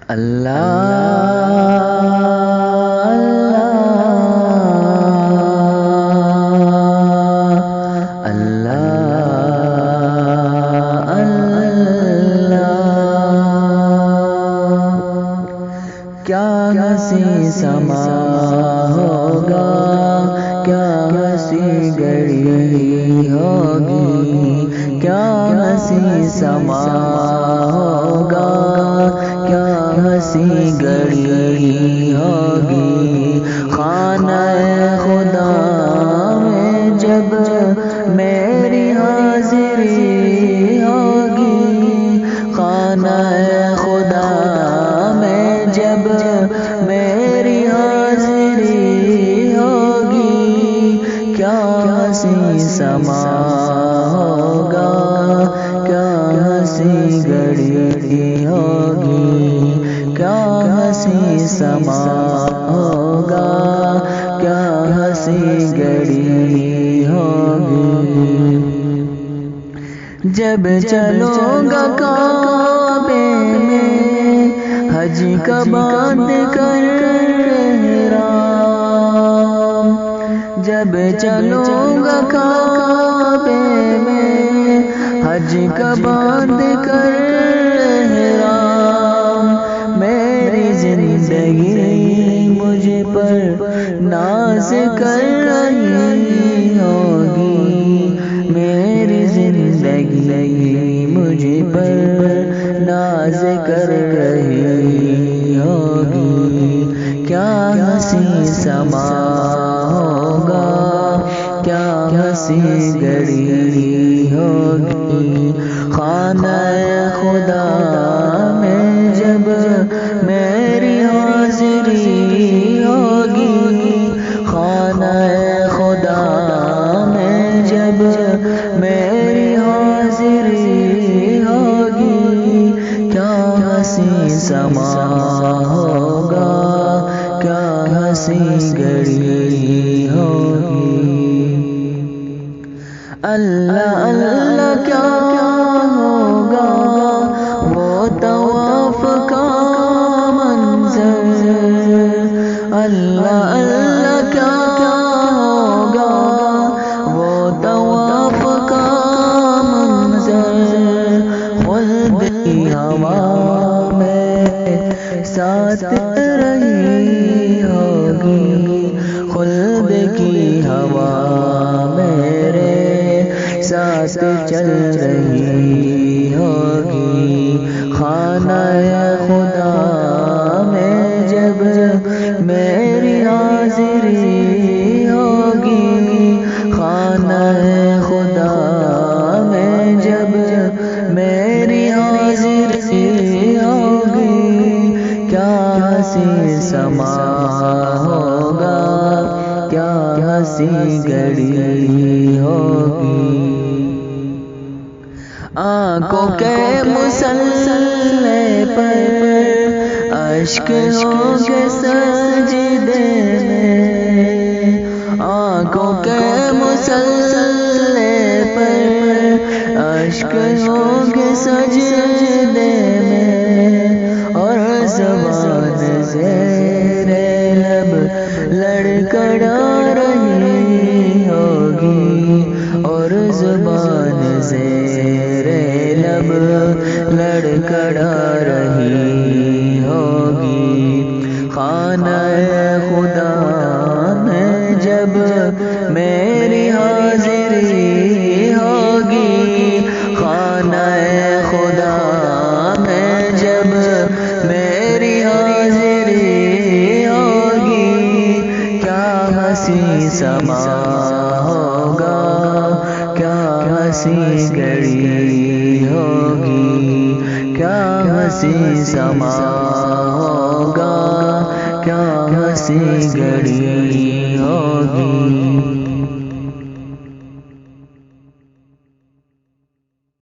کیا ہنسی سما ہوگا، کیا ہنسی گھڑی ہوگی، کیا ہنسی سما ہوگا، کیا ہنسی گھڑی ہوگی، خانہ خدا میں جب میری حاضری ہوگی، خانہ خدا جب میری حاضری ہوگی، کیا ہنسی سما ہوگا، کیا ہنسی گھڑی ہوگی، کیا ہنسی سما ہوگا، کیا ہنسی گھڑی ہوگی، جب چلوں گا کعبے میں حج کا باندھ کر احرام، جب چلوں گا کعبے میں حج کا باندھ کر احرام، میری زندگی مجھ پر ناز کر رہی ہوگی، میری زندگی مجھ پر ناز کر رہی ہوگی، کیا ہنسی سما ہوگا، کیا ہنسی گھڑی ہوگی، خانہ خدا میں جب میری حاضری ہوگی، خانہ خدا میں جب میری حاضری ہوگی، کیا ہنسی سما ہوگا، کیا ہنسی گھڑی ہوگی، اللہ اللہ کیا ہوگا وہ طواف کا منظر، اللہ اللہ کیا ہوگا وہ طواف کا منظر، خلد کی ہوا میں ساتھ رہی ہوگی، خلد کی ہوا میرے ساتھ چل رہی ہوگی، خانہ خدا میں جب میری حاضری ہوگی، خانہ خدا میں جب میری حاضری ہوگی، کیا ہنسی سما ہوگا، کیا ہنسی گھڑی ہوگی، آنکھوں کے مسلح پر اشک ہوں گے سجدے میں، آنکھوں کے مسلح پر اشک ہوں گے سجدے میں، اور زبان زیر لب لڑکھڑا رہی ہوگی، اور زبان زیر لب لڑکھڑا رہی ہوگی، خانہ خدا میں جب میری حاضری ہوگی، خانہ خدا میں جب میری حاضری ہوگی، کیا ہنسی سما ہوگا، کیا ہنسی گھڑی ہوگی، کیا ہنسی سما ہوگا، کیا ہنسی گھڑی ہوگی۔